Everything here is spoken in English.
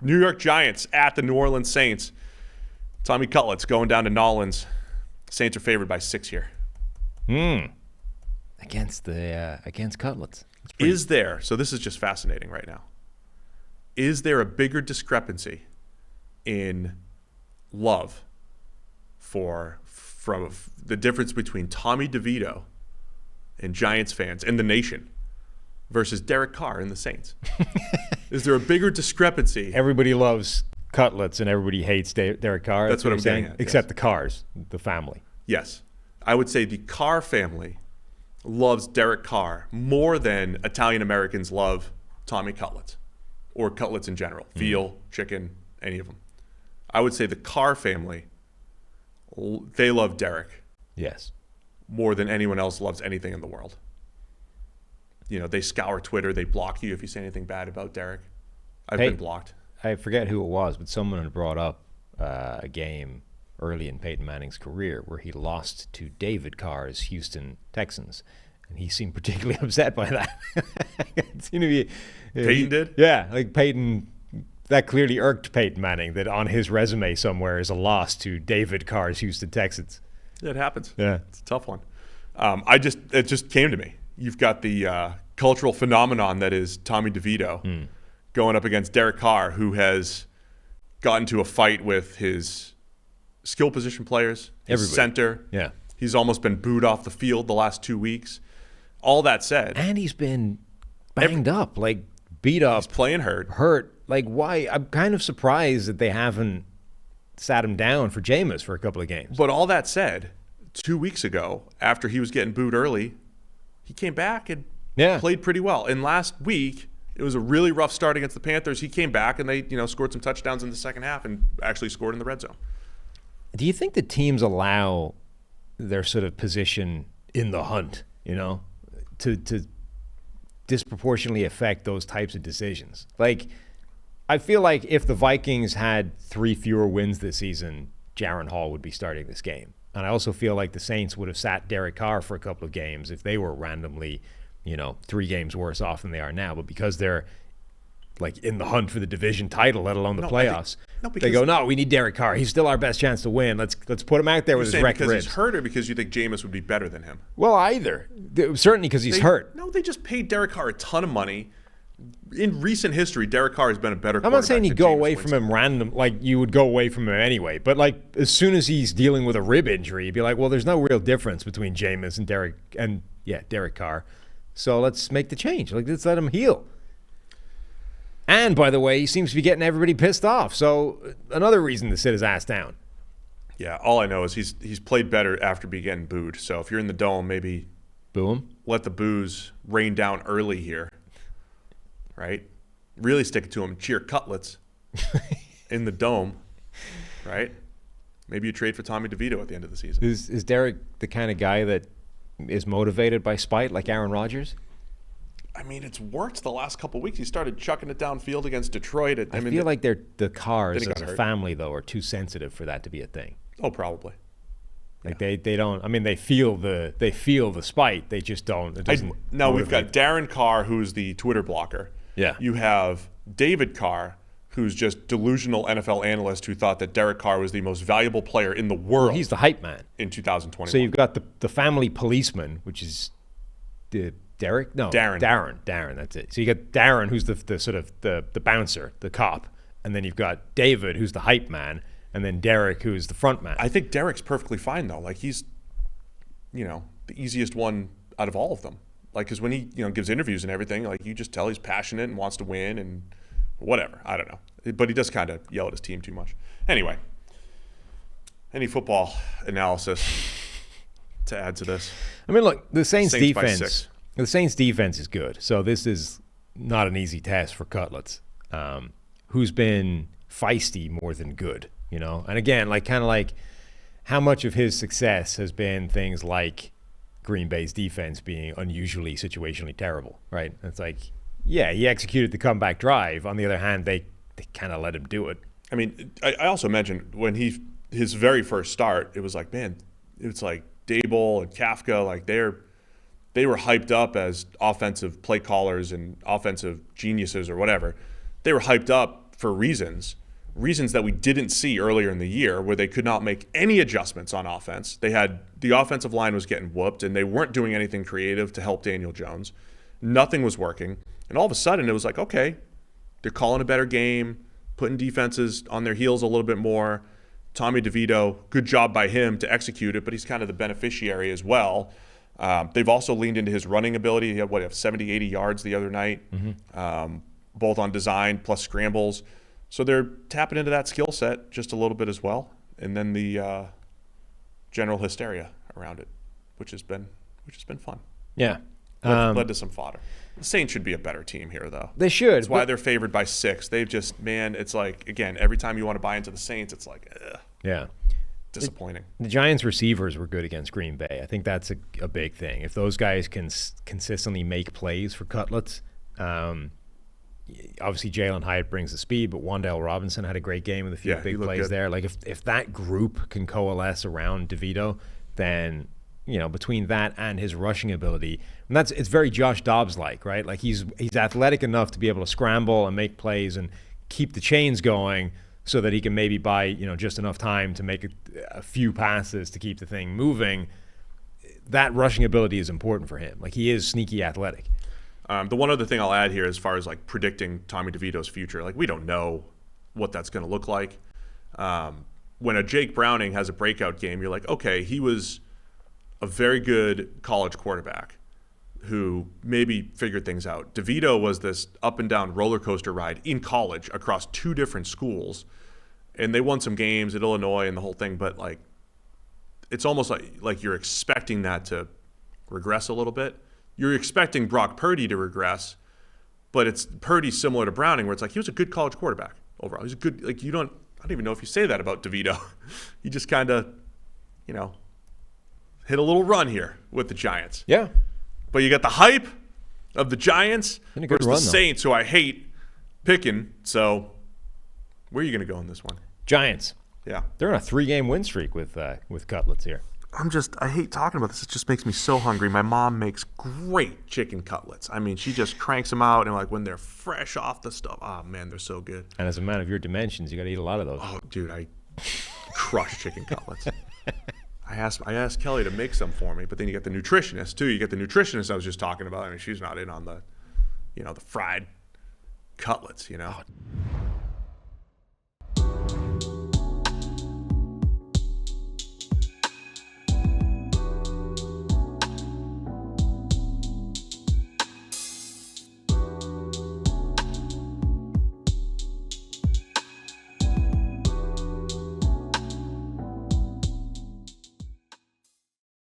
New York Giants at the New Orleans Saints. Tommy Cutlets going down to Nolans. Saints are favored by 6 here. Against Cutlets. Is there, so this is just fascinating right now, is there a bigger discrepancy in love from the difference between Tommy DeVito and Giants fans and the nation versus Derek Carr and the Saints? Is there a bigger discrepancy? Everybody loves Cutlets and everybody hates Derek Carr. That's what I'm saying. Except the Carrs, the family. Yes. I would say the Carr family loves Derek Carr more than Italian Americans love Tommy Cutlets or Cutlets in general. Veal, chicken, any of them. I would say the Carr family, they love Derek. Yes. More than anyone else loves anything in the world. You know, they scour Twitter. They block you if you say anything bad about Derek. I've been blocked. I forget who it was, but someone had brought up a game early in Peyton Manning's career where he lost to David Carr's Houston Texans, and he seemed particularly upset by that. It seemed to be, Peyton did? Yeah, like Peyton, that clearly irked Peyton Manning that on his resume somewhere is a loss to David Carr's Houston Texans. It happens. Yeah. It's a tough one. It just came to me. You've got the cultural phenomenon that is Tommy DeVito going up against Derek Carr, who has gotten to a fight with his skill position players, his center. Yeah. He's almost been booed off the field the last 2 weeks. All that said. And he's been banged up, like beat up. He's playing hurt. Like, why? I'm kind of surprised that they haven't sat him down for Jameis for a couple of games. But all that said, 2 weeks ago, after he was getting booed early, he came back and played pretty well. And last week, it was a really rough start against the Panthers. He came back and they, scored some touchdowns in the second half and actually scored in the red zone. Do you think the teams allow their sort of position in the hunt, to disproportionately affect those types of decisions? Like, I feel like if the Vikings had 3 fewer wins this season, Jaron Hall would be starting this game. And I also feel like the Saints would have sat Derek Carr for a couple of games if they were randomly, 3 games worse off than they are now. But because they're like in the hunt for the division title, let alone the playoffs, they go, no, we need Derek Carr. He's still our best chance to win. Let's put him out there with his wrecked ribs. Because he's hurt, or because you think Jameis would be better than him? Well, either. Certainly because he's hurt. No, they just paid Derek Carr a ton of money. In recent history, Derek Carr has been a better quarterback. I'm not saying you go Jameis away from him random, like you would go away from him anyway. But like as soon as he's dealing with a rib injury, you'd be like, well, there's no real difference between Jameis and Derek Carr. So let's make the change. Like, let's let him heal. And by the way, he seems to be getting everybody pissed off. So another reason to sit his ass down. Yeah, all I know is he's played better after getting booed. So if you're in the dome, maybe boo him. Let the boos rain down early here. Right? Really stick it to him. Cheer Cutlets in the dome. Right? Maybe you trade for Tommy DeVito at the end of the season. Is Derek the kind of guy that is motivated by spite like Aaron Rodgers? I mean, it's worked the last couple of weeks. He started chucking it downfield against Detroit. I feel like the Carrs as a family, though, are too sensitive for that to be a thing. Oh, probably. Like they don't. I mean, they feel the spite. They just don't. No, we've got Darren Carr, who's the Twitter blocker. Yeah. You have David Carr, who's just delusional NFL analyst who thought that Derek Carr was the most valuable player in the world. Well, he's the hype man in 2021. So you've got the family policeman, which is Derek? No, Darren. That's it. So you got Darren, who's the sort of the bouncer, the cop, and then you've got David, who's the hype man, and then Derek, who's the front man. I think Derek's perfectly fine though. Like he's, the easiest one out of all of them. Like, because when he gives interviews and everything, like you just tell he's passionate and wants to win and whatever. I don't know, but he does kind of yell at his team too much. Anyway, any football analysis to add to this? I mean, look, the Saints defense. The Saints defense is good, so this is not an easy task for Cutlets, who's been feisty more than good, And again, kind of how much of his success has been things like Green Bay's defense being unusually situationally terrible, right? It's like, yeah, he executed the comeback drive. On the other hand, they kind of let him do it. I mean, I also imagine when his very first start, it was like, man, it's like Dable and Kafka, like they were hyped up as offensive play callers and offensive geniuses or whatever. They were hyped up for reasons that we didn't see earlier in the year, where they could not make any adjustments on offense. The offensive line was getting whooped, and they weren't doing anything creative to help Daniel Jones. Nothing was working. And all of a sudden, it was like, okay, they're calling a better game, putting defenses on their heels a little bit more. Tommy DeVito, good job by him to execute it, but he's kind of the beneficiary as well. They've also leaned into his running ability. He had, 70, 80 yards the other night, both on design plus scrambles. So they're tapping into that skill set just a little bit as well. And then the general hysteria around it, which has been fun. Yeah. Led to some fodder. The Saints should be a better team here, though. They should. That's why they're favored by 6. They've just, it's like, again, every time you want to buy into the Saints, it's like, yeah, disappointing. The Giants receivers were good against Green Bay. I think that's a big thing. If those guys can consistently make plays for Cutlets, obviously Jalen Hyatt brings the speed, but Wan'Dale Robinson had a great game with a few big plays there. Like if that group can coalesce around DeVito, then between that and his rushing ability, and it's very Josh Dobbs-like, right? Like he's athletic enough to be able to scramble and make plays and keep the chains going, so that he can maybe buy just enough time to make a few passes to keep the thing moving. That rushing ability is important for him. Like he is sneaky athletic. The one other thing I'll add here, as far as like predicting Tommy DeVito's future, like we don't know what that's going to look like. When a Jake Browning has a breakout game, you're like, okay, he was a very good college quarterback who maybe figured things out. DeVito was this up and down roller coaster ride in college across 2 different schools, and they won some games at Illinois and the whole thing. But like, it's almost like you're expecting that to regress a little bit. You're expecting Brock Purdy to regress, but it's Purdy similar to Browning, where it's like he was a good college quarterback overall. He's a good, like I don't even know if you say that about DeVito. He just kind of, hit a little run here with the Giants. Yeah. But you got the hype of the Giants versus the Saints, who I hate picking. So where are you going to go in this one? Giants. Yeah. They're on a 3-game win streak with Cutlets here. I hate talking about this. It just makes me so hungry. My mom makes great chicken cutlets. I mean, she just cranks them out, and like when they're fresh off the stuff, oh man, they're so good. And as a man of your dimensions, you got to eat a lot of those. Oh, dude, I crush chicken cutlets. I asked Kelly to make some for me, but then you get the nutritionist too. You get the nutritionist I was just talking about. I mean, she's not in on the, the fried cutlets,